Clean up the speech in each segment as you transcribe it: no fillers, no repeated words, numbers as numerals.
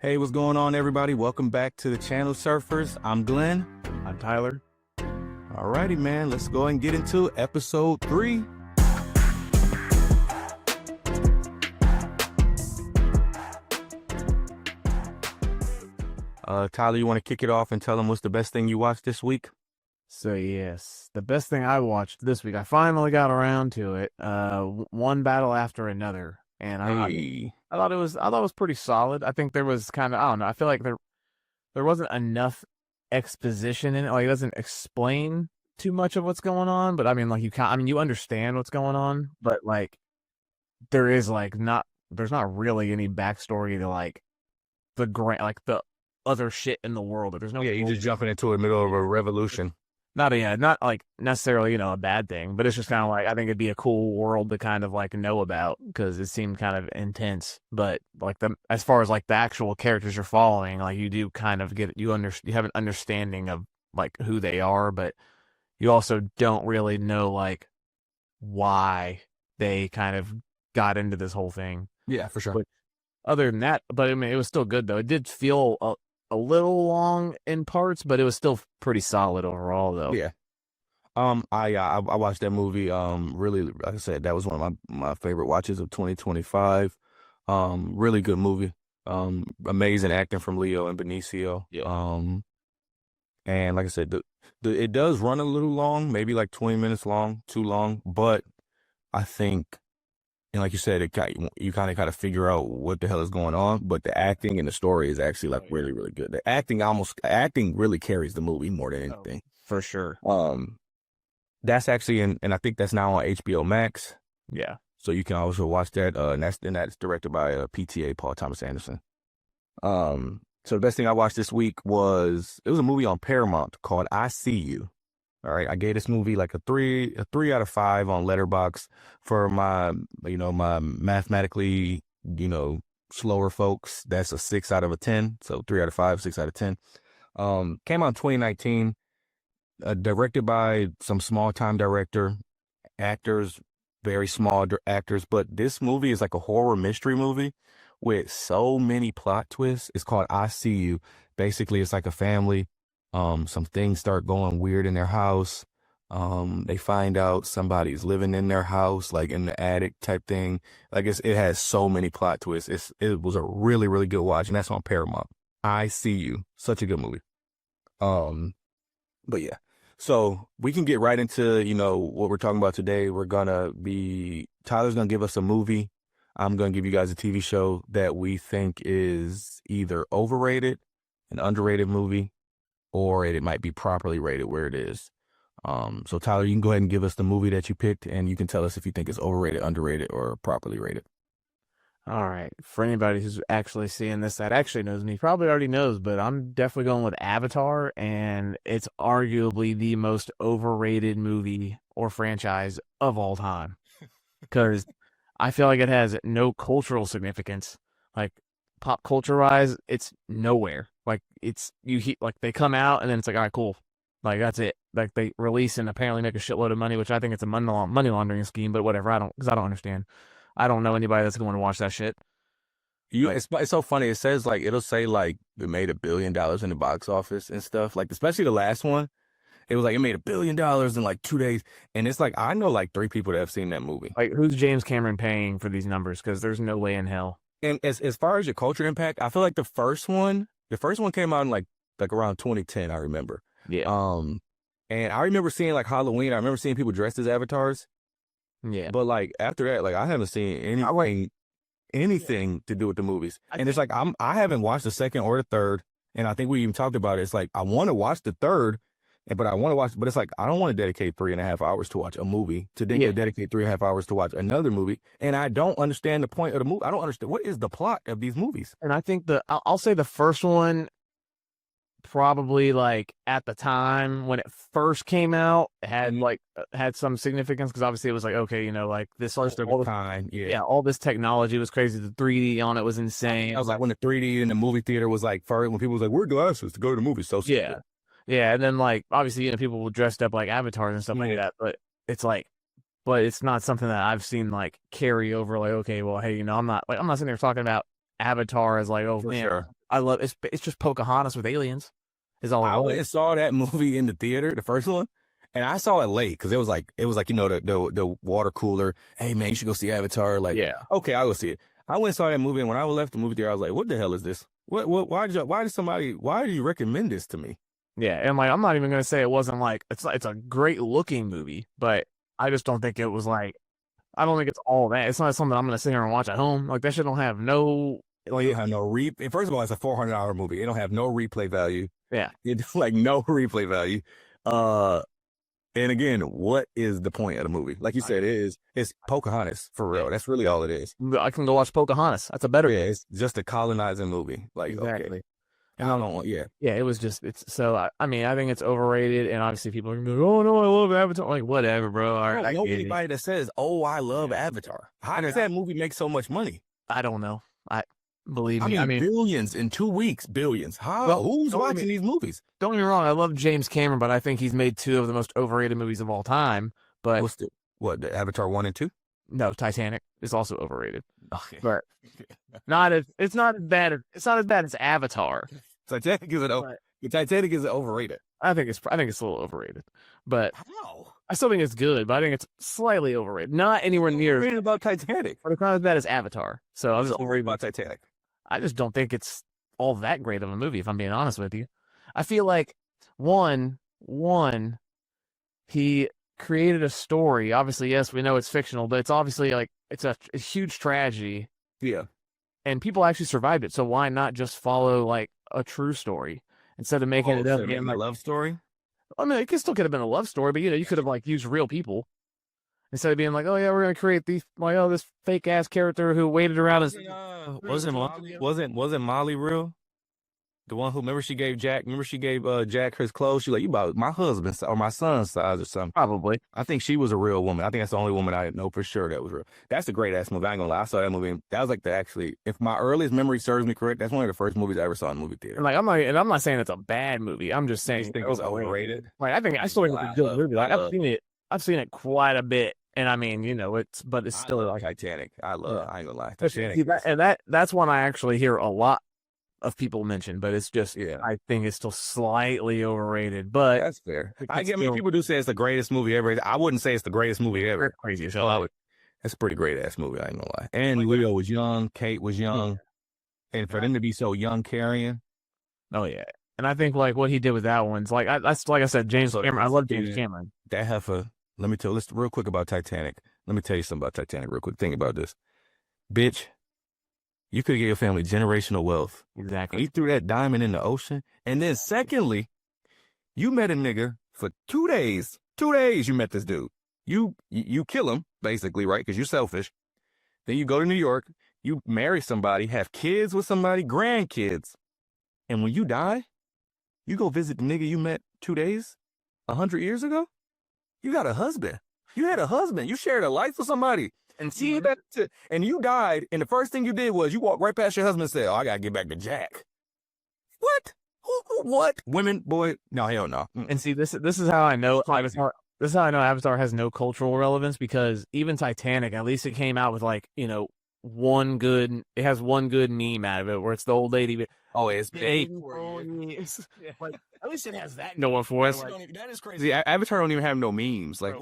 Hey, what's going on, everybody? Welcome back to the channel, Surfers. I'm Glenn. I'm Tyler. Alrighty, man. Let's go and get into episode 3. Tyler, you want to kick it off and tell them what's the best thing you watched this week? So yes, the best thing I watched this week, I finally got around to it. One battle after another, and I thought it was pretty solid. I think there was kind of, I don't know, I feel like there wasn't enough exposition in it. Like, it doesn't explain too much of what's going on, but I mean, like, you understand what's going on, but like there's not really any backstory to like the other shit in the world. There's no, Yeah, you're just jumping into the middle of a revolution. not like necessarily, a bad thing, but it's just kind of like, I think it'd be a cool world to kind of like know about, because it seemed kind of intense. But like, as far as like the actual characters you're following, like, you do kind of you have an understanding of like who they are, but you also don't really know like why they kind of got into this whole thing. Yeah, for sure. But other than that, but I mean, it was still good though. It did feel a little long in parts, but it was still pretty solid overall though. Yeah. I watched that movie. Really, like I said, that was one of my favorite watches of 2025. Really good movie. Amazing acting from Leo and Benicio. Yeah. And like I said, it does run a little long, maybe like 20 minutes long, too long. But I think, and like you said, you kind of figure out what the hell is going on. But the acting and the story is actually like really, really good. The acting really carries the movie more than anything. For sure. That's actually and I think that's now on HBO Max. Yeah. So you can also watch that. And that's directed by PTA Paul Thomas Anderson. So the best thing I watched this week was a movie on Paramount called I See You. All right, I gave this movie like a 3 out of 5 on Letterboxd for my mathematically slower folks. That's a 6 out of a 10. So 3 out of 5, 6 out of 10. Came out in 2019. Directed by some small time actors, very small actors. But this movie is like a horror mystery movie with so many plot twists. It's called I See You. Basically, it's like a family. Some things start going weird in their house. They find out somebody's living in their house, like in the attic type thing. Like it has so many plot twists. It was a really, really good watch, and that's on Paramount. I See You. Such a good movie. But yeah. So we can get right into, what we're talking about today. Tyler's going to give us a movie. I'm going to give you guys a TV show that we think is either overrated, an underrated movie, or it might be properly rated where it is. So Tyler, you can go ahead and give us the movie that you picked, and you can tell us if you think it's overrated, underrated, or properly rated. All right. For anybody who's actually seeing this that actually knows me, probably already knows, but I'm definitely going with Avatar, and it's arguably the most overrated movie or franchise of all time, because I feel like it has no cultural significance. Like, pop culture wise, it's nowhere. Like, like, they come out and then it's like, all right, cool. Like, that's it. Like, they release and apparently make a shitload of money, which I think it's a money laundering scheme, but whatever. Because I don't understand. I don't know anybody that's going to watch that shit. It's so funny. It says like it'll say like it made $1 billion in the box office and stuff. Like, especially the last one, it was like it made $1 billion in like 2 days. And it's like I know like 3 people that have seen that movie. Like, who's James Cameron paying for these numbers? Because there's no way in hell. And as far as your culture impact, I feel like the first one came out in like around 2010. I remember. Yeah. And I remember seeing like Halloween. I remember seeing people dressed as avatars. Yeah. But like after that, like I haven't seen anything to do with the movies. And it's like I haven't watched the second or the third. And I think we even talked about it. It's like I want to watch the third, but it's like I don't want to dedicate 3.5 hours to watch a movie to then dedicate 3.5 hours to watch another movie. And I don't understand the point of the movie. I don't understand what is the plot of these movies. And I think I'll say the first one, probably like at the time when it first came out, had some significance, because obviously it was like, okay, like this First of all kind, all this technology was crazy. The 3D on it was insane. I was like when the 3D in the movie theater was like first, when people was like, wear glasses to go to the movies. So yeah, and then like obviously people were dressed up like avatars and stuff like that. But it's like, but it's not something that I've seen like carry over. Like, okay, well, hey, I'm not sitting there talking about Avatar as like, oh man, I love it's just Pocahontas with aliens. Is all I it went and was. saw that movie in the theater, the first one, and I saw it late because it was like the water cooler. Hey man, you should go see Avatar. Like, Yeah. okay, I'll go see it. I went and saw that movie, and when I left the movie theater, I was like, what the hell is this? Why did you recommend this to me? Yeah, and like I'm not even gonna say it wasn't like it's a great looking movie, but I just don't think it was like I don't think it's all that. It's not something I'm gonna sit here and watch at home. Like that shit don't have no It like don't have no First of all, it's a $400 movie. It don't have no replay value. yeah. It's like no replay value. Uh, and again, what is the point of the movie? Like you said, it's Pocahontas for real. That's really all it is. I can go watch Pocahontas. That's a better Yeah, it's just a colonizing movie. Like, exactly. okay, And I I'm don't want. Yeah, yeah, it was just it's so I mean I think it's overrated and obviously people are gonna be like, oh no, I love Avatar. Like whatever, bro. All I right, don't I know get it. anybody that says, "Oh, I love Avatar." How does that movie make so much money? I don't know. I believe I me. mean, I mean, billions in 2 weeks, billions. How? well, Who's don't get watching me- these movies? don't get me wrong. I love James Cameron, but I think he's made two of the most overrated movies of all time. But What's the Avatar 1 and 2? no, Titanic is also overrated. Okay, But not as it's not as bad. It's not as bad as Avatar. Titanic is But Titanic is overrated. I think it's a little overrated. But How? I still think it's good. But I think it's slightly overrated. Not anywhere near. Reading about Titanic. But it's not as bad as Avatar. So I was Just worried about Titanic. I just don't think it's all that great of a movie, if I'm being honest with you. I feel like one, he created a story. Obviously, yes, we know it's fictional, but it's obviously like it's a huge tragedy, Yeah. and people actually survived it. So why not just follow like a true story instead of making it up being a like love story. I mean, it still could have been a love story, but you could have like used real people instead of being like, oh yeah, we're gonna create these like this fake ass character who waited around as Wasn't Molly real? The one who remember she gave Jack Jack his clothes. She like, you about my husband's or my son's size or something. probably. I think she was a real woman. I think that's the only woman I know for sure that was real. That's a great ass movie. I ain't gonna lie. I saw that movie. That was like if my earliest memory serves me correct, that's one of the first movies I ever saw in the movie theater. And like I'm not saying it's a bad movie. I'm just saying You think it was overrated? Like I still think it's a good movie. Like I've seen it quite a bit, and I mean it's still like Titanic. I ain't gonna lie. see, Titanic. that's one I actually hear a lot of people mention, but it's just Yeah. I think it's still slightly overrated. But That's fair. I it's mean, still people do say it's the greatest movie ever. I wouldn't say it's the greatest movie ever. crazy as So I hell. would. That's a pretty great ass movie. I ain't gonna lie. And Leo was young. Kate was young. And for them to be so young carrying. Oh yeah, and I think like what he did with that one's like that's like I said, James Cameron. I love James Cameron. That heifer. Let me tell you real quick about Titanic. Let me tell you something about Titanic real quick. Think about this. Bitch, you could get your family generational wealth. Exactly. You threw that diamond in the ocean. And then secondly, you met a nigga for 2 days. 2 days you met this dude. You kill him, basically, right? Because you're selfish. Then you go to New York. You marry somebody, have kids with somebody, grandkids. And when you die, you go visit the nigga you met 2 days, 100 years ago. You got a husband. You had a husband. You shared a life with somebody. And and you died, and the first thing you did was you walked right past your husband and said, oh, I got to get back to Jack. What? What? Women, boy, no, hell no. And see, this is how I know Avatar. This is how I know Avatar has no cultural relevance because even Titanic, at least it came out with like it has one good meme out of it where it's the old lady. Oh, it's big. Like, at least it has that going for us. That is crazy. Avatar don't even have no memes. Like,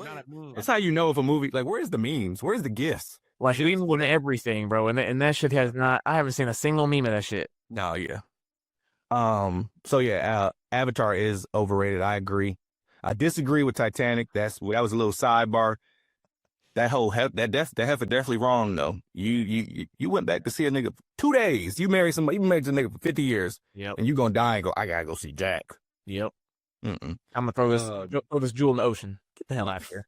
that's how you know if a movie. Like, where's the memes? Where's the gifts? Like, even with everything, bro, and that shit has not. I haven't seen a single meme of that shit. No, yeah. So yeah, Avatar is overrated. I agree. I disagree with Titanic. That was a little sidebar. That heifer definitely wrong though. You went back to see a nigga for 2 days. You married somebody. You married a nigga for 50 years. Yep. And you gonna die and go. I gotta go see Jack. Yep. Mm-mm. I'm gonna throw this jewel in the ocean. Get the hell out of here.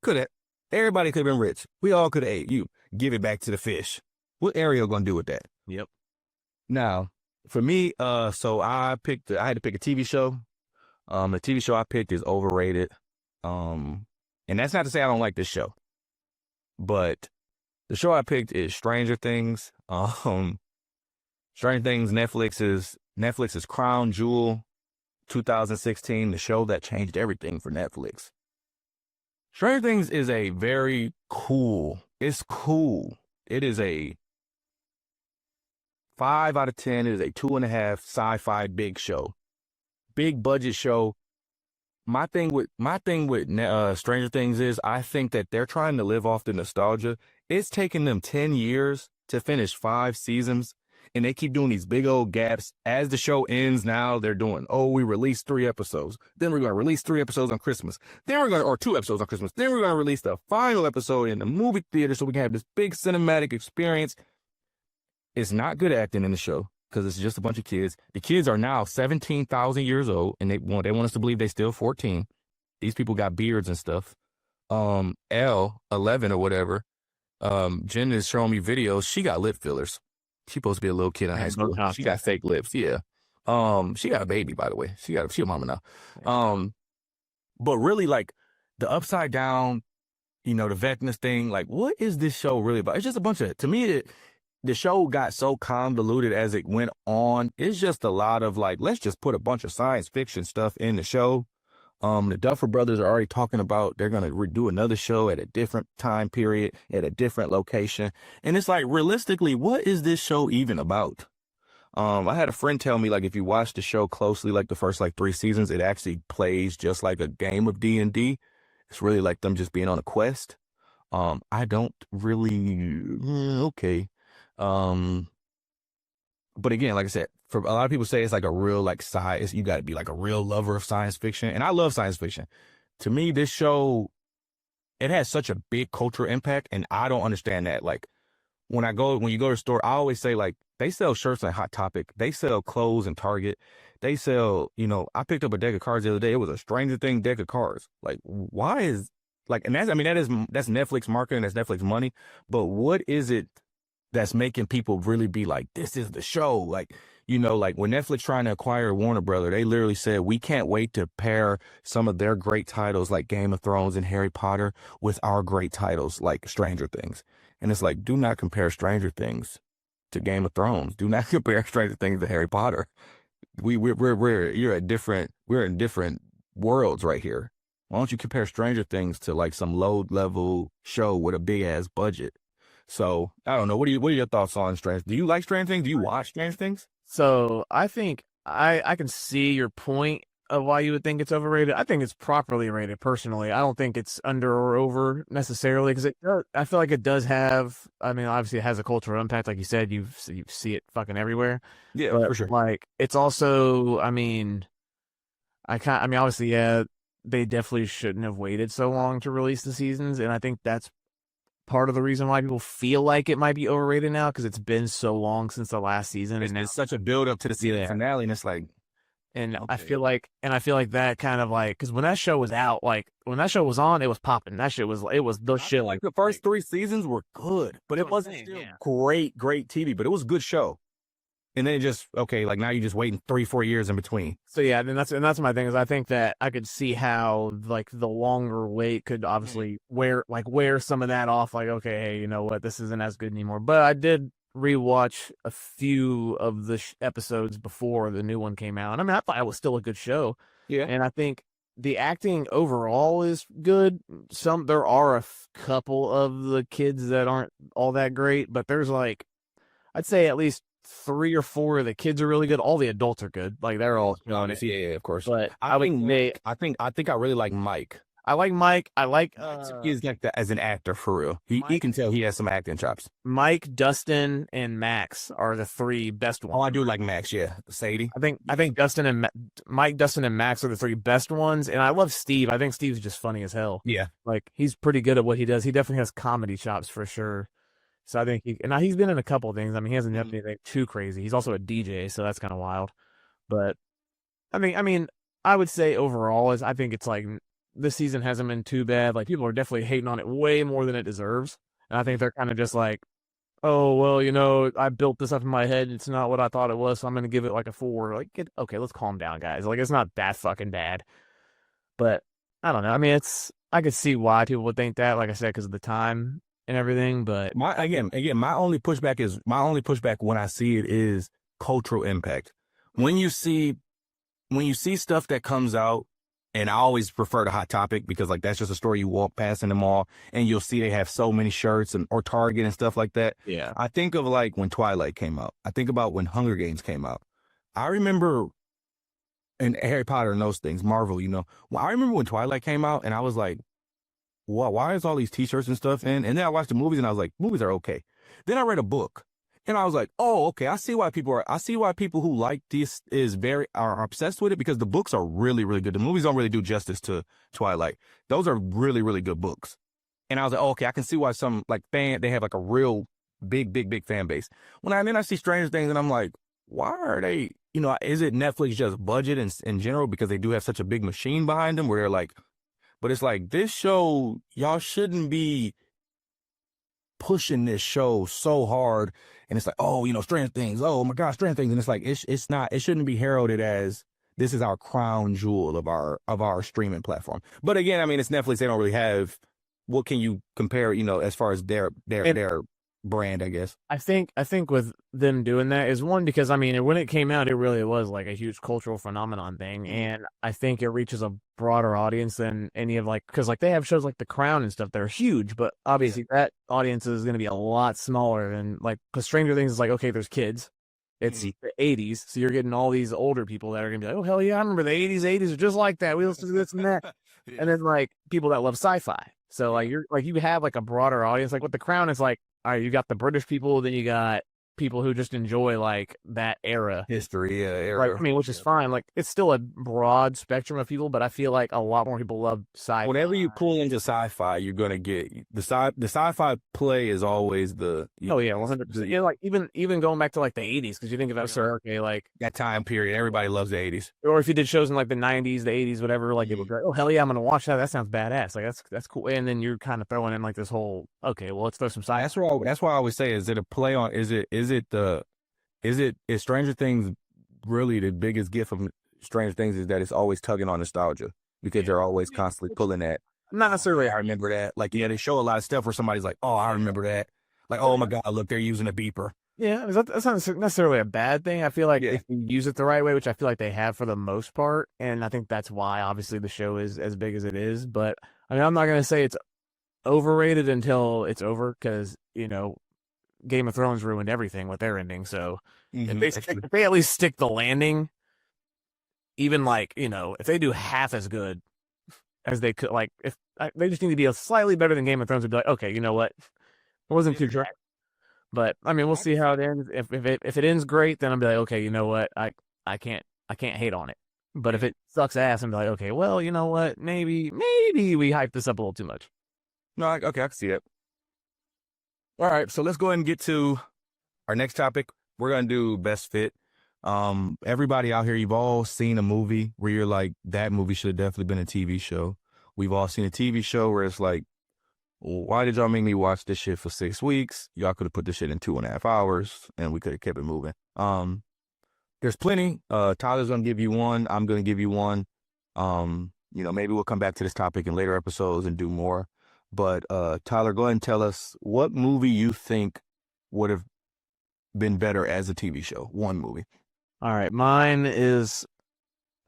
Could have. Everybody could have been rich. We all could have ate. You give it back to the fish. What Ariel gonna do with that? Yep. Now, for me, so I had to pick a TV show. The TV show I picked is Overrated. And that's not to say I don't like this show. But the show I picked is Stranger Things. Stranger Things, Netflix's Crown Jewel 2016, the show that changed everything for Netflix. Stranger Things is a very cool. It's cool. It is a 5 out of 10. It is a 2.5 sci-fi big show, big budget show. My thing with Stranger Things is I think that they're trying to live off the nostalgia. It's taken them 10 years to finish 5 seasons, and they keep doing these big old gaps. As the show ends now, they're doing, we released 3 episodes. Then we're going to release 3 episodes on Christmas. Then we're going to, or 2 episodes on Christmas. Then we're going to release the final episode in the movie theater so we can have this big cinematic experience. It's not good acting in the show, because it's just a bunch of kids. The kids are now 17,000 years old, and they want us to believe they're still 14. These people got beards and stuff. L, 11 or whatever, Jen is showing me videos. She got lip fillers. She's supposed to be a little kid in high school. She got fake lips, yeah. She got a baby, by the way. She a mama now. But really, like, the upside down, the Vecness thing, like, what is this show really about? It's just a bunch of, to me, the show got so convoluted as it went on. It's just a lot of like, let's just put a bunch of science fiction stuff in the show. The Duffer Brothers are already talking about they're going to do another show at a different time period, at a different location. And it's like, realistically, what is this show even about? I had a friend tell me, like, if you watch the show closely, like the first like 3 seasons, it actually plays just like a game of D&D. It's really like them just being on a quest. I don't really, okay. But again, like I said, for a lot of people say it's like a real like science, you got to be like a real lover of science fiction. And I love science fiction. To me, this show, it has such a big cultural impact, and I don't understand that. Like when you go to the store, I always say, like, they sell shirts at Hot Topic. They sell clothes in Target. They sell, I picked up a deck of cards the other day. It was a Stranger Things deck of cards. Like, why is, like, and that's Netflix marketing, that's Netflix money. But what is it that's making people really be like, this is the show? Like, like when Netflix trying to acquire Warner Brother, they literally said, we can't wait to pair some of their great titles like Game of Thrones and Harry Potter with our great titles like Stranger Things. And it's like, do not compare Stranger Things to Game of Thrones. Do not compare Stranger Things to Harry Potter. We're in different worlds right here. Why don't you compare Stranger Things to like some low level show with a big ass budget? So I don't know. What are your thoughts on Stranger? Do you like Stranger Things? Do you watch Stranger Things? So I think I can see your point of why you would think it's overrated. I think it's properly rated personally. I don't think it's under or over necessarily, because I feel like it does have. I mean, obviously it has a cultural impact, like you said. You see it fucking everywhere. Yeah, but, for sure. Like, it's also. I mean, obviously, yeah, they definitely shouldn't have waited so long to release the seasons, and I think that's part of the reason why people feel like it might be overrated now, because it's been so long since the last season, and it's such a build up to the season finale, and it's like, and okay. I feel like that kind of like, because when that show was out, like when that show was on, it was popping. That shit was the shit. Like the first 3 seasons were good, but it wasn't still great TV, but it was a good show. And then it just, okay, like now you're just waiting 3-4 years in between. So yeah, and that's my thing, is I think that I could see how like the longer wait could obviously wear some of that off. Like, okay, hey, you know what, this isn't as good anymore. But I did rewatch a few of the episodes before the new one came out, and I mean, I thought it was still a good show. Yeah, and I think the acting overall is good. There are a couple of the kids that aren't all that great, but there's like, I'd say at least 3 or 4 of the kids are really good. All the adults are good. Like, they're all honest. Yeah, of course. But I think I really like Mike. I like Mike. I like he's like that as an actor for real. He can tell he has some acting chops. Mike, Dustin, and Max are the 3 best ones. Oh, I do like Max. Yeah, Sadie. I think Mike, Dustin, and Max are the 3 best ones, and I love Steve. I think Steve's just funny as hell. Yeah, like he's pretty good at what he does. He definitely has comedy chops for sure. So I think he's been in a couple of things. I mean, he hasn't done anything too crazy. He's also a DJ, so that's kind of wild. But I mean, I would say overall I think it's like, this season hasn't been too bad. Like, people are definitely hating on it way more than it deserves. And I think they're kind of just like, oh, well, I built this up in my head. It's not what I thought it was, so I'm going to give it like a 4. Like, okay, let's calm down, guys. Like, it's not that fucking bad. But I don't know. I mean, I could see why people would think that, like I said, because of the time and everything. But my only pushback when I see it is cultural impact. When you see stuff that comes out And I always prefer the Hot Topic because like that's just a store you walk past in the mall and you'll see they have so many shirts and or Target and stuff like that. Yeah. I think of like when Twilight came out. I think about when Hunger Games came out. I remember and Harry Potter and those things, Marvel, Well, I remember when Twilight came out and I was like, wow, why is all these t-shirts and stuff in? And then I watched the movies and I was like, movies are okay. Then I read a book and I was like, oh, okay, I see why people who like this are obsessed with it because the books are really, really good. The movies don't really do justice to Twilight. Those are really, really good books. And I was like, oh, okay, I can see why some like they have like a real big fan base. Then I see Stranger Things and I'm like, why are they, is it Netflix just budget in general because they do have such a big machine behind them where they're like, but it's like this show, y'all shouldn't be pushing this show so hard. And it's like, oh, Stranger Things. Oh my God, Stranger Things. And it's like, it's not, it shouldn't be heralded as this is our crown jewel of our streaming platform. But again, I mean, it's Netflix. They don't really have, what can you compare, as far as their brand, I guess. I think with them doing that is one, because I mean, when it came out, it really was like a huge cultural phenomenon thing. And I think it reaches a broader audience than any of because like they have shows like The Crown and stuff that are huge, but obviously that audience is going to be a lot smaller than because Stranger Things is like, okay, there's kids. It's the 80s. So you're getting all these older people that are going to be like, oh, hell yeah, I remember the 80s. 80s are just like that. We listen to this and that. And then like people that love sci-fi. So like you have like a broader audience. Like with The Crown, it's like, all right, you got the British people, then you got people who just enjoy like that era history, era. Right. I mean, which is fine. Like it's still a broad spectrum of people, but I feel like a lot more people love sci-fi. Whenever you pull into sci-fi, you're gonna get the sci-fi play is always the 100%. Yeah, like even going back to like the 80s, because you think about okay, like that time period, everybody loves the 80s. Or if you did shows in like the 90s, the 80s, whatever, like it would be like, oh hell yeah, I'm gonna watch that. That sounds badass. Like that's cool. And then you're kind of throwing in like this whole okay, well let's throw some sci-fi. That's why I always say, is it a play on? Is Stranger Things really the biggest gift of Stranger Things is that it's always tugging on nostalgia because they're always constantly pulling that. Not necessarily. I remember that. Like, yeah, they show a lot of stuff where somebody's like, oh, I remember that. Like, oh my God, look, they're using a beeper. Yeah, that's not necessarily a bad thing. I feel like if you use it the right way, which I feel like they have for the most part, and I think that's why obviously the show is as big as it is. But I mean, I'm not gonna say it's overrated until it's over, because Game of Thrones ruined everything with their ending. So if they at least stick the landing, even if they do half as good as they could, like if they just need to be slightly better than Game of Thrones, would be like, okay, you know what, it wasn't too dry. But I mean, we'll see how it ends. If it ends great, then I'll be like, okay, you know what, I can't hate on it. But if it sucks ass, I'm like, okay, well, you know what, maybe we hyped this up a little too much. No, okay, I can see it. All right, so let's go ahead and get to our next topic. We're going to do best fit. Everybody out here, you've all seen a movie where you're like, that movie should have definitely been a TV show. We've all seen a TV show where it's like, why did y'all make me watch this shit for 6 weeks? Y'all could have put this shit in 2.5 hours and we could have kept it moving. There's plenty. Tyler's going to give you one. I'm going to give you one. Maybe we'll come back to this topic in later episodes and do more. But Tyler, go ahead and tell us what movie you think would have been better as a TV show. One movie. All right, mine is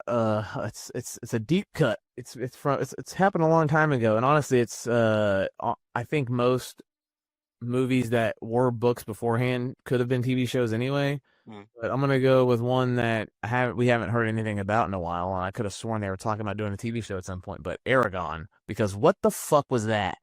it's a deep cut. It's happened a long time ago, and honestly, it's I think most movies that were books beforehand could have been TV shows anyway. But I'm gonna go with one that we haven't heard anything about in a while, and I could have sworn they were talking about doing a TV show at some point. But Aragon, because what the fuck was that?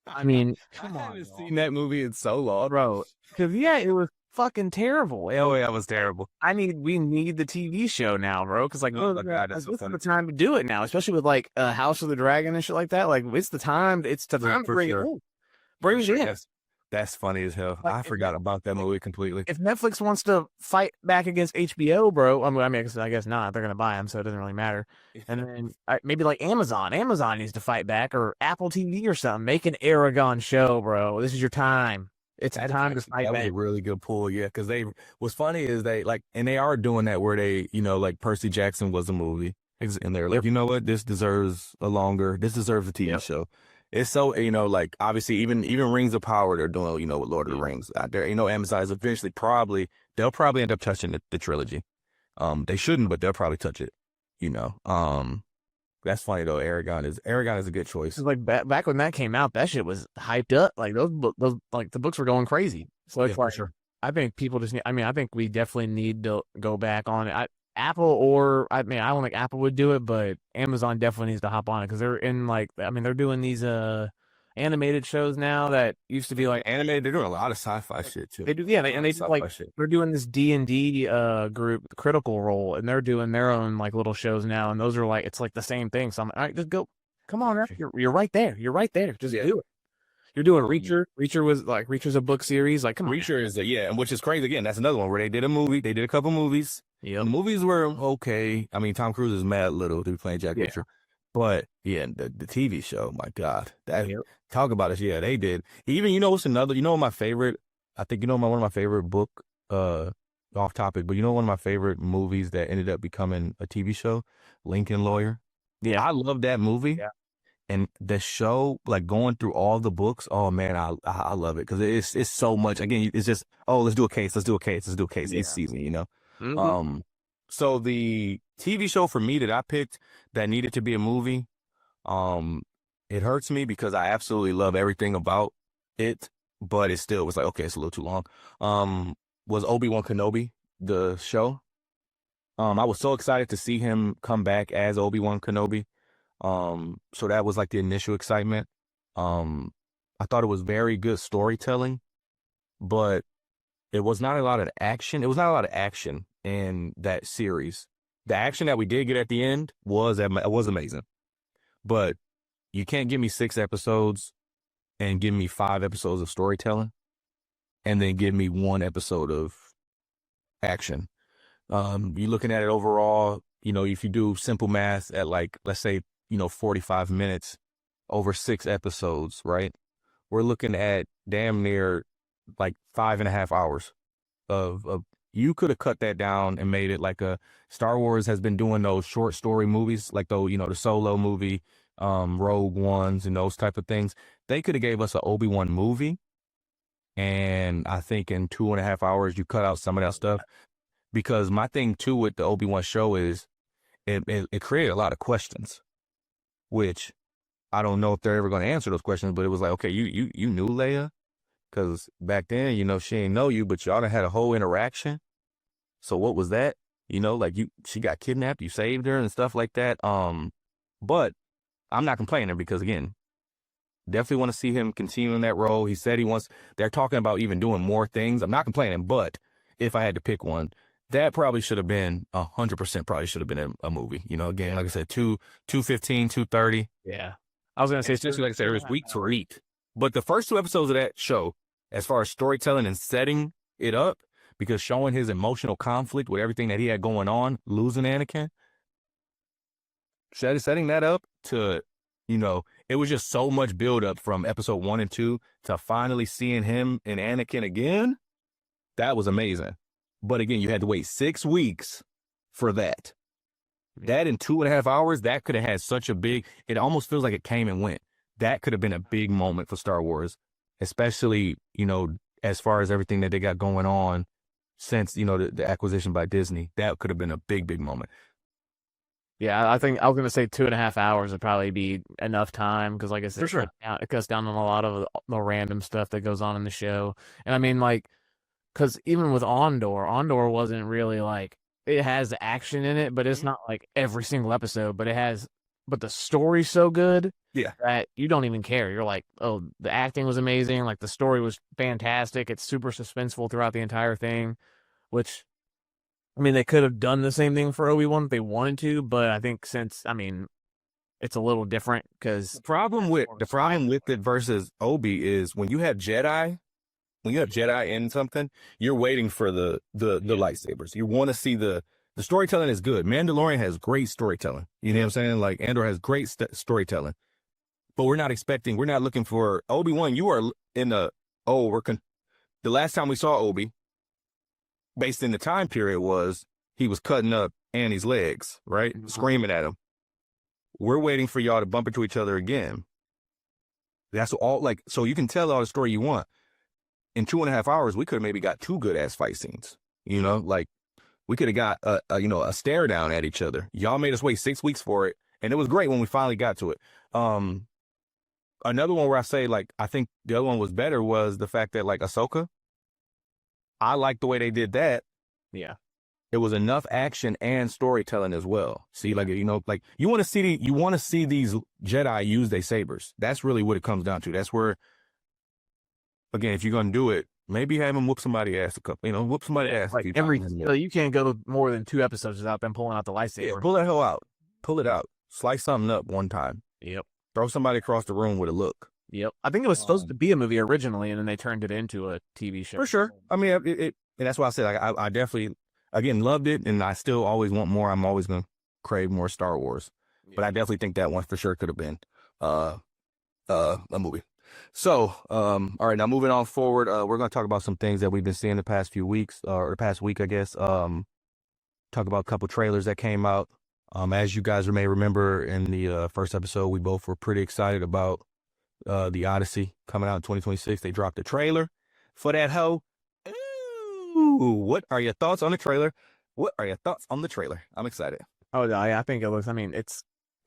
I mean, come on, I haven't seen that movie in so long, bro. Because it was fucking terrible. Oh yeah, it was terrible. We need the TV show now, bro. Because God, this is the time to do it now, especially with House of the Dragon and shit like that. Like it's the time. It's the time to bring it in. Bring it in. That's funny as hell. I forgot about that movie completely. If Netflix wants to fight back against HBO, bro, I mean, I guess not. They're gonna buy them, so it doesn't really matter. And then maybe Amazon. Amazon needs to fight back, or Apple TV or something. Make an Aragon show, bro. This is your time. It's time to fight back. That was a really good pull, yeah. Because what's funny is and they are doing that where they, Percy Jackson was a movie, and they're like, you know what, this deserves a TV show. It's so, obviously even Rings of Power, they're doing, with Lord of the Rings out there. Amazon is eventually they'll probably end up touching the trilogy. They shouldn't, but they'll probably touch it. That's funny though. Aragon is a good choice. Like back when that came out, that shit was hyped up. Like those like the books were going crazy. So it's like, sure. I think people just need. I mean, I think we definitely need to go back on it. Apple or I mean, I don't think Apple would do it, but Amazon definitely needs to hop on it because they're in like I mean, they're doing these animated shows now that used to be like Animated. They're doing a lot of sci-fi shit too. they do and they do like shit. they're doing this D&D group Critical Role, and they're doing their own like little shows now, and those are like it's like the same thing. So I'm like, all right, just go, come on, you're right there, just do it. You're doing Reacher. Reacher's a book series. Like, come on. Reacher is and which is crazy. Again, that's another one where they did a movie. They did a couple movies. Yeah, the movies were okay. I mean, Tom Cruise is mad little to be playing Jack Reacher, but the TV show, my God, talk about it. Yeah, they did. Even what's another? My favorite. I think one of my favorite book. Off topic, but one of my favorite movies that ended up becoming a TV show, Lincoln Lawyer. Yeah, I love that movie. Yeah. And the show, like going through all the books, oh man, I love it because it's so much. Again, it's just let's do a case each season, Mm-hmm. So the TV show for me that I picked that needed to be a movie, it hurts me because I absolutely love everything about it, but it still was like, okay, it's a little too long. Was Obi-Wan Kenobi the show? I was so excited to see him come back as Obi-Wan Kenobi. So that was like the initial excitement. I thought it was very good storytelling, but it was not a lot of action. It was not a lot of action in that series. The action that we did get at the end was amazing, but you can't give me 6 episodes and give me 5 episodes of storytelling and then give me 1 episode of action. You're looking at it overall, if you do simple math at like, let's say, 45 minutes over 6 episodes, right? We're looking at damn near like 5.5 hours of you could have cut that down and made it like a Star Wars has been doing those short story movies, like the Solo movie, Rogue Ones and those type of things. They could have gave us an Obi-Wan movie. And I think in 2.5 hours, you cut out some of that stuff because my thing too with the Obi-Wan show is it created a lot of questions. Which I don't know if they're ever going to answer those questions, but it was like, okay, you knew Leia? Because back then, she ain't know you, but y'all done had a whole interaction. So what was that? Like she got kidnapped, you saved her and stuff like that. But I'm not complaining because again, definitely want to see him continue in that role. He said they're talking about even doing more things. I'm not complaining, but if I had to pick one, that probably should have been 100% probably should have been a movie. Again, like I said, 215, 230. Yeah. I was going to say, especially like I said, it was week to week. But the first 2 episodes of that show, as far as storytelling and setting it up, because showing his emotional conflict with everything that he had going on, losing Anakin, setting that up to, it was just so much buildup from episode 1 and 2 to finally seeing him and Anakin again. That was amazing. But again, you had to wait 6 weeks for that. That in 2.5 hours, that could have had such a big, it almost feels like it came and went. That could have been a big moment for Star Wars, especially, as far as everything that they got going on since, the acquisition by Disney. That could have been a big, big moment. Yeah, I think I was going to say 2.5 hours would probably be enough time because, like I said, for sure, it cuts down on a lot of the random stuff that goes on in the show. And I mean, like, because even with Andor wasn't really like, it has action in it, but it's not like every single episode, but the story's so good that you don't even care. You're like, oh, the acting was amazing. Like the story was fantastic. It's super suspenseful throughout the entire thing, which, I mean, they could have done the same thing for Obi-Wan if they wanted to, but I think it's a little different because the problem with it versus Obi is when you have Jedi in something, you're waiting for the lightsabers. You want to see the storytelling is good. Mandalorian has great storytelling. You know what I'm saying? Like Andor has great storytelling, but we're not looking for Obi-Wan. You are in the last time we saw Obi, based in the time period, was he was cutting up Annie's legs, right? Mm-hmm. Screaming at him. We're waiting for y'all to bump into each other again. That's all, like, so you can tell all the story you want. In 2.5 hours, we could have maybe got 2 good ass fight scenes, like We could have got a stare down at each other. Y'all made us wait 6 weeks for it, and it was great when we finally got to it. Another one where I say like I think the other one was better was the fact that like Ahsoka, I like the way they did that. Yeah. It was enough action and storytelling as well. See, like like you want to see these Jedi use their sabers. That's really what it comes down to. That's where, again, if you're gonna do it, maybe have them whoop somebody's ass whoop somebody's ass. Like you can't go more than 2 episodes without them pulling out the lightsaber. Yeah, pull that hell out. Pull it out. Slice something up one time. Yep. Throw somebody across the room with a look. Yep. I think it was supposed to be a movie originally, and then they turned it into a TV show. For sure. I mean, and that's why I said like I definitely again loved it, and I still always want more. I'm always gonna crave more Star Wars, but I definitely think that one for sure could have been a movie. So, all right, now moving on forward, we're gonna talk about some things that we've been seeing the past few weeks, or the past week, I guess. Talk about a couple trailers that came out. As you guys may remember in the first episode, we both were pretty excited about the Odyssey coming out in 2026. They dropped a trailer for that hoe. Ooh, what are your thoughts on the trailer? What are your thoughts on the trailer? I'm excited. Oh yeah, I think it looks. I mean, it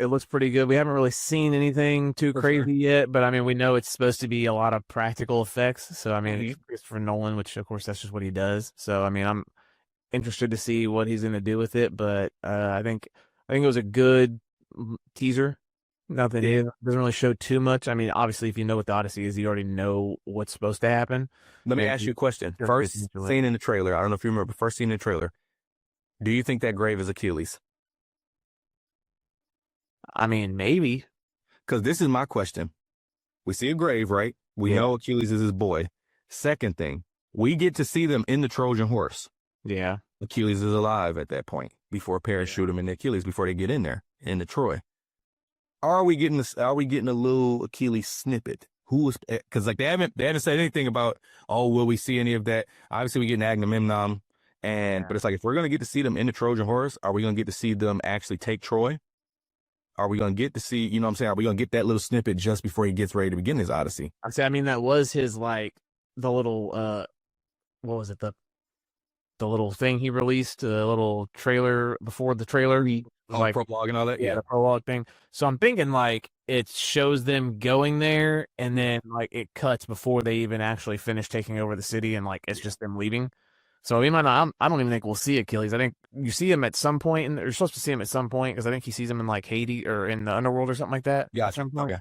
looks pretty good. We haven't really seen anything too crazy yet, but I mean, we know it's supposed to be a lot of practical effects. So I mean, it's Christopher Nolan, which of course that's just what he does. So I mean, I'm interested to see what he's going to do with it. But I think it was a good teaser. Nothing doesn't really show too much. I mean, obviously, if you know what the Odyssey is, you already know what's supposed to happen. Let me ask you a question. First scene in the trailer. I don't know if you remember. First scene in the trailer. Do you think that grave is Achilles? I mean, maybe. Because this is my question. We see a grave, right? We know Achilles is his boy. Second thing, we get to see them in the Trojan horse. Yeah. Achilles is alive at that point before Paris shoot him in the Achilles before they get in there in the Troy. Are we getting a little Achilles snippet? Because like they haven't said anything about, oh, will we see any of that? Obviously we get an Agamemnon, but it's like if we're gonna get to see them in the Trojan horse, are we gonna get to see them actually take Troy? Are we gonna get to see, you know what I'm saying? Are we gonna get that little snippet just before he gets ready to begin his Odyssey? I mean, that was his like the little what was it, the little thing he released, the little trailer before the trailer. Like prologue and all that. Yeah, the prologue thing. So I'm thinking like it shows them going there, and then like it cuts before they even actually finish taking over the city, and like it's just them leaving. So we might not. I don't even think we'll see Achilles. I think you see him at some point, and you're supposed to see him at some point because I think he sees him in like Haiti or in the underworld or something like that. Gotcha. Okay.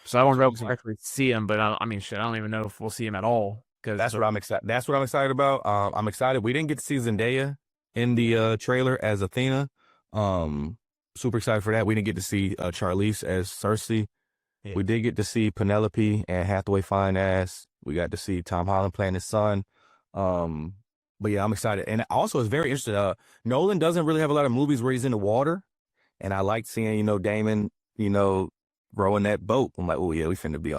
So I won't know if we'll actually see him, but I mean, shit, I don't even know if we'll see him at all. That's what I'm excited. That's what I'm excited about. I'm excited. We didn't get to see Zendaya in the trailer as Athena. Super excited for that. We didn't get to see Charlize as Cersei. Yeah. We did get to see Penelope and Hathaway fine ass. We got to see Tom Holland playing his son. But yeah, I'm excited. And also it's very interesting. Nolan doesn't really have a lot of movies where he's in the water. And I like seeing, Damon, rowing that boat. I'm like, oh yeah, we finna be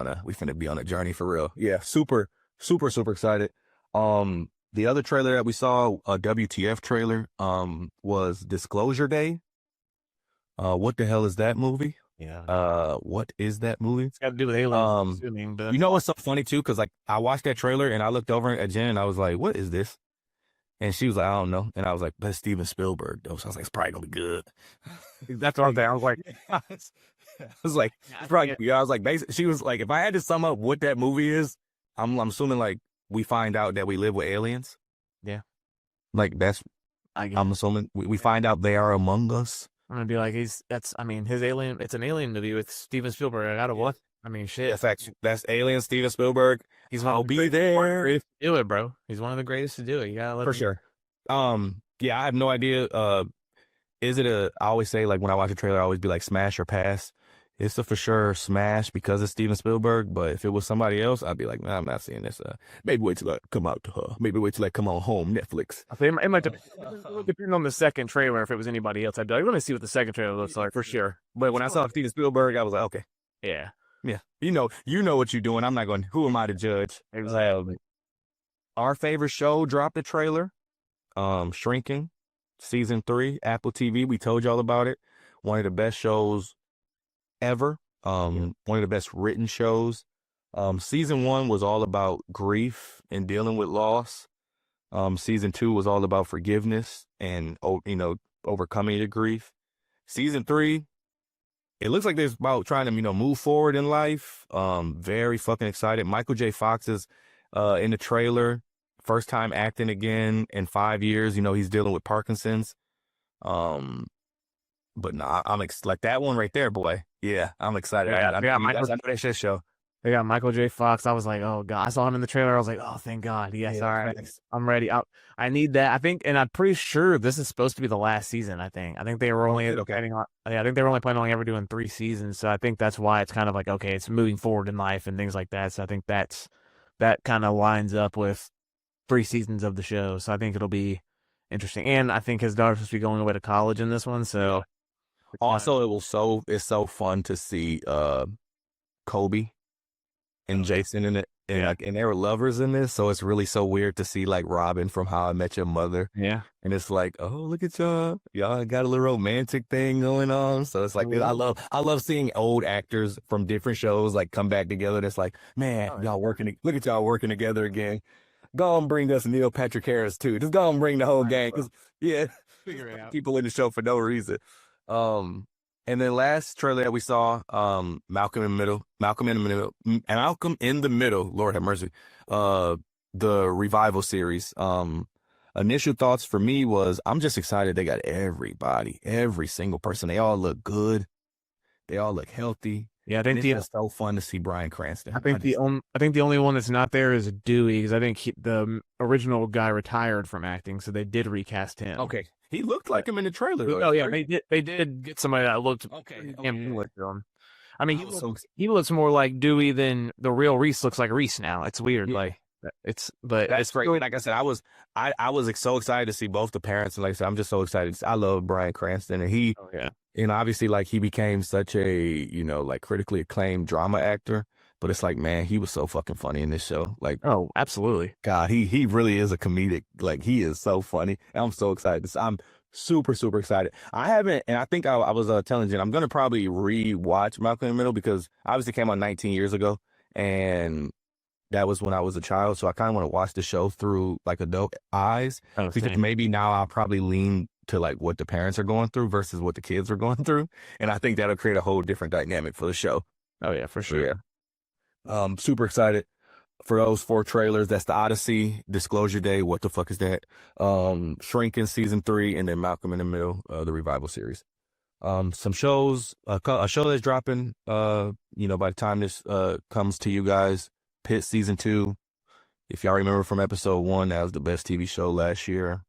on a journey for real. Yeah, super, super, super excited. The other trailer that we saw, a WTF trailer, was Disclosure Day. What the hell is that movie? Yeah. What is that movie? It's got to do with aliens. Assuming, but... You know what's so funny too? Because like I watched that trailer and I looked over at Jen and I was like, "What is this?" And she was like, "I don't know." And I was like, "That's Steven Spielberg." Though. So I was like, "It's probably gonna be good." That's what I was like. I was like, probably, I was like, basically, she was like, if I had to sum up what that movie is, I'm assuming like we find out that we live with aliens. Yeah. Like I'm assuming we find out they are among us. I'm gonna be like, his alien. It's an alien movie with Steven Spielberg. Out of what? I mean, shit. In fact, that's Alien, Steven Spielberg. I'll be there. Do it, bro. He's one of the greatest to do it. You gotta let him. Sure. Yeah, I have no idea. Is it I always say like when I watch a trailer, I always be like smash or pass. It's a for sure smash because it's Steven Spielberg. But if it was somebody else, I'd be like, nah, I'm not seeing this. Maybe wait till I come out to her. Maybe wait till I come on home. Netflix. I think it might depend on the second trailer. If it was anybody else, I'd be like, let me see what the second trailer looks like. For sure. But when I saw Steven Spielberg, I was like, okay. Yeah. Yeah. You know what you're doing. I'm not going, who am I to judge? Exactly. Our favorite show dropped a trailer. Shrinking. Season 3, Apple TV. We told y'all about it. One of the best shows ever. One of the best written shows. Season 1 was all about grief and dealing with loss. Season 2 was all about forgiveness and overcoming your grief. Season 3, it looks like there's about trying to move forward in life. Very fucking excited. Michael J. Fox is in the trailer, first time acting again in 5 years. He's dealing with Parkinson's. But no, like that one right there, boy. Yeah, I'm excited. I know that shit show. They got Michael J. Fox. I was like, oh god, I saw him in the trailer. I was like, oh thank God. Yes, all right, I'm ready. I need that. I think, and I'm pretty sure this is supposed to be the last season. I think they were only planning on. Yeah, I think they were only planning on ever doing 3 seasons. So I think that's why it's kind of like, okay, it's moving forward in life and things like that. So I think that kind of lines up with 3 seasons of the show. So I think it'll be interesting. And I think his daughter's supposed to be going away to college in this one. So also, it's so fun to see Kobe and Jason in it, and they were lovers in this, so it's really so weird to see like Robin from How I Met Your Mother. Yeah, and it's like, oh, look at y'all got a little romantic thing going on. So it's like, I love seeing old actors from different shows like come back together. And it's like, man, look at y'all working together again. Go and bring us Neil Patrick Harris too. Just go and bring the whole gang. figure it out. People in the show for no reason. And then last trailer that we saw, Malcolm in the Middle, Lord have mercy, the revival series. Initial thoughts for me was, I'm just excited they got everybody, every single person. They all look good. They all look healthy. Yeah, I think it's so fun to see Bryan Cranston. I think the only one that's not there is Dewey, because I think the original guy retired from acting, so they did recast him. Okay, he looked like him in the trailer. Oh yeah, they did get somebody that looked English to him. I mean, he looks more like Dewey than the real Reese looks like Reese now. It's weird, that's great. Like I said, I was so excited to see both the parents, and like I said, I'm just so excited. I love Bryan Cranston, and and obviously, like, he became such a, like, critically acclaimed drama actor. But it's like, man, he was so fucking funny in this show. Like, oh, absolutely. God, he really is a comedic. Like, he is so funny. And I'm so excited. I'm super, super excited. I haven't, and I think I was telling Jen, I'm going to probably re-watch Malcolm in the Middle, because obviously it came out 19 years ago. And that was when I was a child. So I kind of want to watch the show through, like, adult eyes. Because maybe now I'll probably lean to like what the parents are going through versus what the kids are going through. And I think that'll create a whole different dynamic for the show. Oh yeah, for sure. Super excited for those 4 trailers. That's The Odyssey, Disclosure Day, what the fuck is that? Shrinking Season 3, and then Malcolm in the Middle, the revival series. Some shows, a show that's dropping, by the time this comes to you guys, Pitt Season 2. If y'all remember from episode 1, that was the best TV show last year.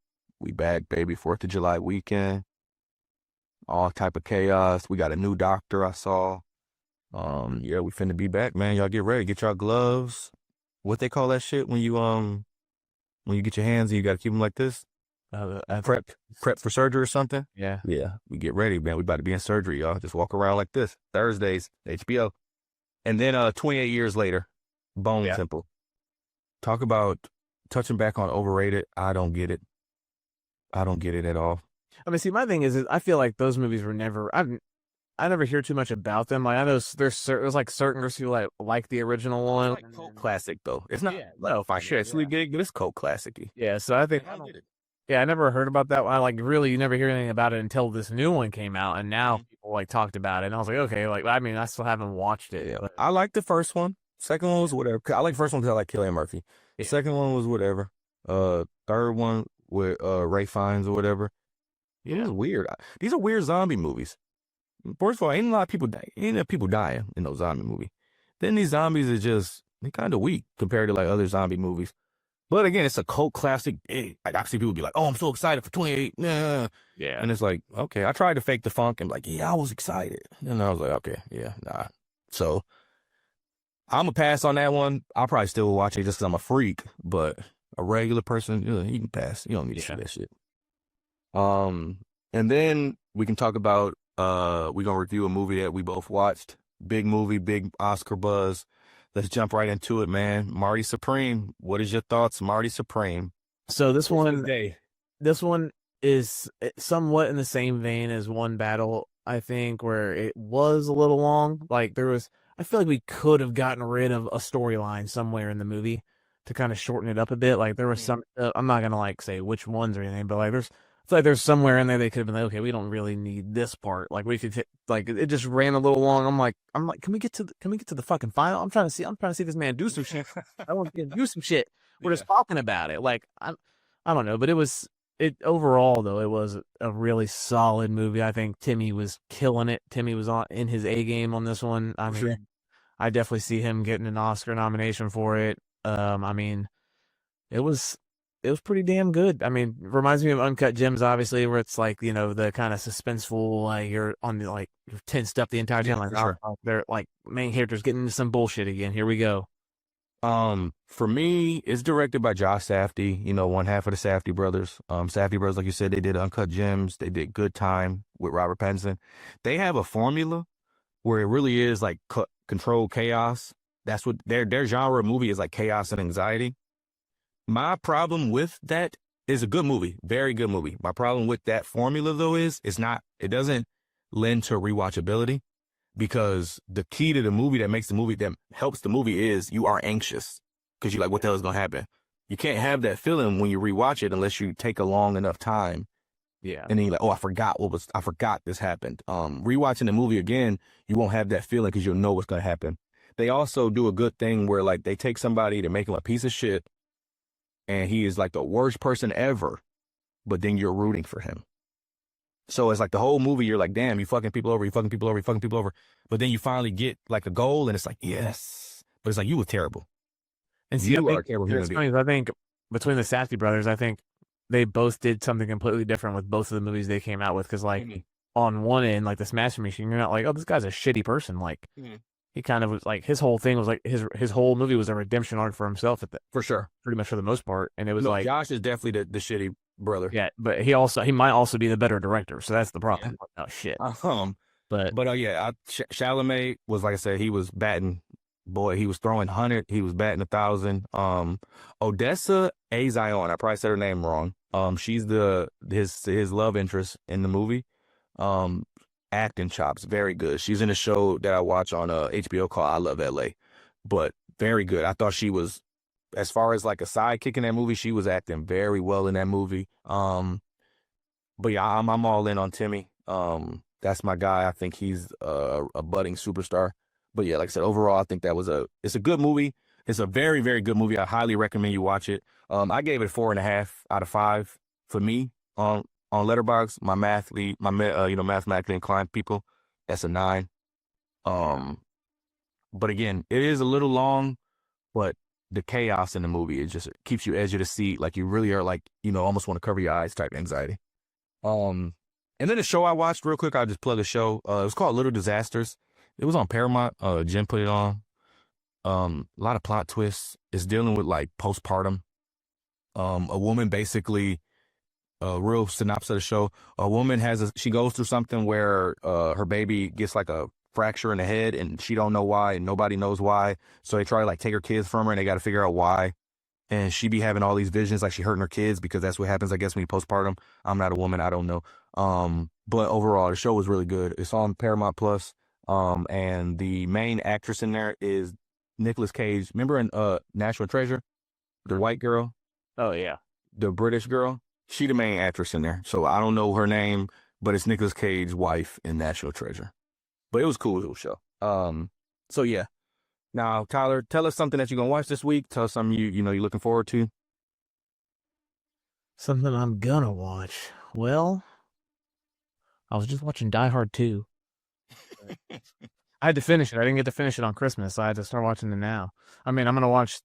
We back, baby. 4th of July weekend. All type of chaos. We got a new doctor I saw. We finna be back, man. Y'all get ready. Get y'all gloves. What they call that shit when you get your hands and you gotta keep them like this? Prep for surgery or something? Yeah. Yeah. We get ready, man. We about to be in surgery, y'all. Just walk around like this. Thursdays, HBO. And then 28 years later, Bone Temple. Talk about touching back on Overrated. I don't get it. I don't get it at all. I mean, see, my thing is I feel like those movies were never. I never hear too much about them. Like, I know there's like certain girls who like the original one. It's like cult classic though. It's not. No, financially good. It's cult classic-y. Yeah, so I think. I never heard about that one. You never hear anything about it until this new one came out, and now people like talked about it, and I was like, okay, I still haven't watched it. Yeah, I like the first one. Second one was whatever. I like the first one because I like Cillian Murphy. The second one was whatever. Third one with Ray Fiennes or whatever. It was weird. These are weird zombie movies. First of all, ain't a lot of people dying in those zombie movies. Then these zombies are just kind of weak compared to like other zombie movies. But again, it's a cult classic. I see people be like, "Oh, I'm so excited for 28." Nah. Yeah, and it's like, okay, I tried to fake the funk and like, yeah, I was excited, and I was like, okay, yeah, nah. So I'm gonna pass on that one. I'll probably still watch it just because I'm a freak, but a regular person, you can pass. You don't need to see that shit. And then we can talk about we're gonna review a movie that we both watched. Big movie, big Oscar buzz. Let's jump right into it, man. Marty Supreme. What is your thoughts, Marty Supreme? So this one is somewhat in the same vein as One Battle, I think, where it was a little long. Like I feel like we could have gotten rid of a storyline somewhere in the movie, to kind of shorten it up a bit. Like there was some, I'm not gonna like say which ones or anything, but like it's like there's somewhere in there they could have been like, okay, we don't really need this part. Like we could like it just ran a little long. I'm like, can we get to the fucking final? I'm trying to see this man do some shit. I want to do some shit. We're just talking about it. Like I don't know, but it overall though it was a really solid movie. I think Timmy was killing it. Timmy was on in his A game on this one. I mean, Sure. I definitely see him getting an Oscar nomination for it. I mean, it was it was pretty damn good. I mean, reminds me of Uncut Gems, obviously, where it's like the kind of suspenseful, like you're on the like you're tensed up the entire time, Yeah, like for sure. they're like main characters getting into some bullshit again. Here we go. For me, it's directed by Josh Safdie, one half of the Safdie brothers. Safdie brothers, like you said, they did Uncut Gems, they did Good Time with Robert Pattinson. They have a formula where it really is like controlled chaos. That's what their genre of movie is, like chaos and anxiety. My problem with that is a good movie, very good movie. My problem with that formula though is it doesn't lend to rewatchability because the key to the movie that makes the movie that helps the movie is you are anxious because you're like, what the hell is gonna happen? You can't have that feeling when you rewatch it unless you take a long enough time Yeah. and then you're like, oh, I forgot this happened. Rewatching the movie again, you won't have that feeling because you'll know what's gonna happen. They also do a good thing where like they take somebody to make him a piece of shit and he is like the worst person ever, but then you're rooting for him. So it's like the whole movie, you're like, damn, you fucking people over, you fucking people over, you fucking people over. But then you finally get like a goal and it's like, yes. But it's like, you were terrible. And see, I You are a think terrible it's human being. funny. I think between the Safdie brothers, I think they both did something completely different with both of the movies they came out with. Because like Mhm. on one end, like the Smash Machine, you're not like, oh, this guy's a shitty person. Like Mhm. he kind of was like his whole thing was like his whole movie was a redemption arc for himself For sure. pretty much for the most part, and it was No, like Josh is definitely the shitty brother. yeah, but he might also be the better director, so that's the Yeah. problem. Oh shit, Um, but but yeah, Chalamet was, like I said, he was batting, boy, he was throwing 100, he was batting 1,000. Odessa Azion, I probably said her name wrong. She's his love interest in the movie. Um, Acting chops, very good. She's in a show that I watch on HBO called I Love LA, but very good. I thought she was, as far as like a sidekick in that movie, she was acting very well in that movie. But yeah, I'm all in on Timmy. That's my guy. I think he's a budding superstar. But yeah, like I said, overall, I think it's a good movie. It's a very, very good movie. I highly recommend you watch it. I gave it 4.5 out of 5 for me on Letterboxd. My mathematically inclined people, that's a 9. Um, but again, it is a little long, but the chaos in the movie, it just keeps you edge of the seat. Like you really are like, almost want to cover your eyes type anxiety. Um, and then the show I watched real quick, I'll just plug a show. It was called Little Disasters. It was on Paramount. Jen put it on. A lot of plot twists. It's dealing with like postpartum. A woman basically, a real synopsis of the show. A woman she goes through something where her baby gets like a fracture in the head and she don't know why and nobody knows why. So they try to like take her kids from her and they got to figure out why. And she be having all these visions like she hurting her kids because that's what happens, I guess, when you postpartum. I'm not a woman, I don't know. But overall, the show was really good. It's on Paramount Plus. And the main actress in there is Nicolas Cage. Remember in National Treasure, the white girl, oh yeah, the British girl? She the main actress in there. So I don't know her name, but it's Nicolas Cage's wife in National Treasure. But it was cool, little show. So yeah. Now, Tyler, tell us something that you're gonna watch this week. Tell us something you're looking forward to. something I'm gonna watch. Well, I was just watching Die Hard 2. I had to finish it. I didn't get to finish it on Christmas, so I had to start watching it now. I mean, I'm gonna watch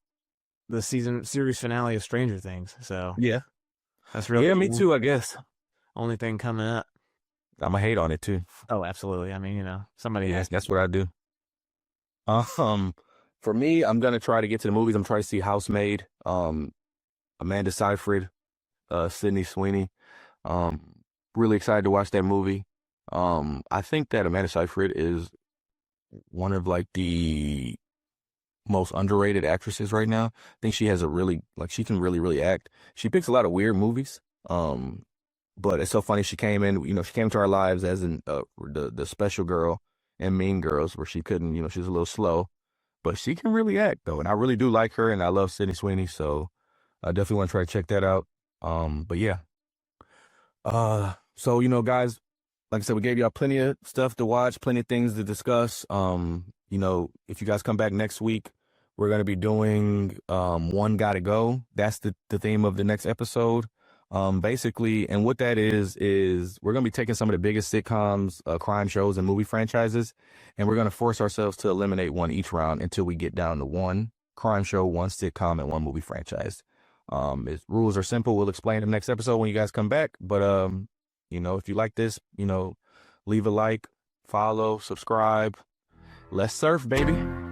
the series finale of Stranger Things, so Yeah. that's really Yeah, me too, I guess. only thing coming up. I'm gonna hate on it too. Oh, absolutely. I mean, somebody has. That's what I do. Um, for me, I'm gonna try to get to the movies. I'm trying to see Housemaid. Amanda Seyfried, Sydney Sweeney. Really excited to watch that movie. I think that Amanda Seyfried is one of like the most underrated actresses right now. I think she has she can really, really act. She picks a lot of weird movies. But it's so funny. She came into our lives as the special girl in Mean Girls, where she couldn't, she was a little slow. but she can really act though, and I really do like her, and I love Sydney Sweeney, so I definitely want to try to check that out. But yeah, so guys, like I said, we gave y'all plenty of stuff to watch, plenty of things to discuss. If you guys come back next week, we're gonna be doing One Gotta Go. That's the theme of the next episode. Basically, and what that is we're gonna be taking some of the biggest sitcoms, crime shows, and movie franchises, and we're gonna force ourselves to eliminate one each round until we get down to one crime show, one sitcom, and one movie franchise. Rules are simple. We'll explain them next episode when you guys come back. But if you like this, leave a like, follow, subscribe. Let's surf, baby.